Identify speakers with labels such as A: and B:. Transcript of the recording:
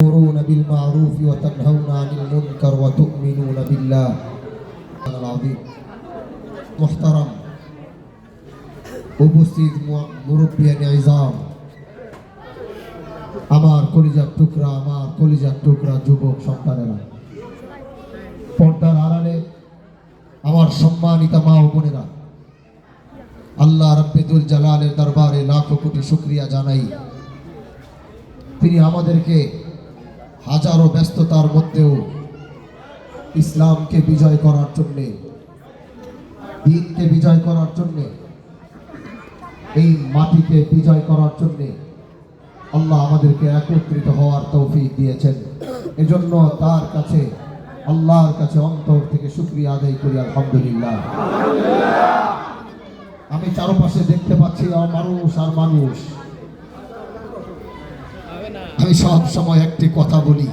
A: تأمرون بالمعروف وتنهون عن المنكر وتؤمنون بالله العظيم محترم উপস্থিত মুরব্বিয়ান ইজাম আমার কলিজার টুকরা যুবক সন্তানেরা পর্দার আড়ালে আমার সম্মানিতা মা ও বোনেরা আল্লাহ রাব্বুল জালালের দরবারে লাখো কোটি শুকরিয়া জানাই তিনি আমাদেরকে হাজারো ব্যস্ততার মধ্যেও ইসলামকে বিজয় করার জন্য দ্বীনকে বিজয় করার জন্য এই মাটিকে বিজয় করার জন্য আল্লাহ আমাদেরকে একত্রিত হওয়ার তৌফিক দিয়েছেন। এজন্য তার কাছে আল্লাহর কাছে অন্তর থেকে শুকরিয়া আদায় করি আলহামদুলিল্লাহ। আমি চারপাশে দেখতে পাচ্ছি মানুষ আর মানুষ। আমি সব সময় একটি কথা বলি,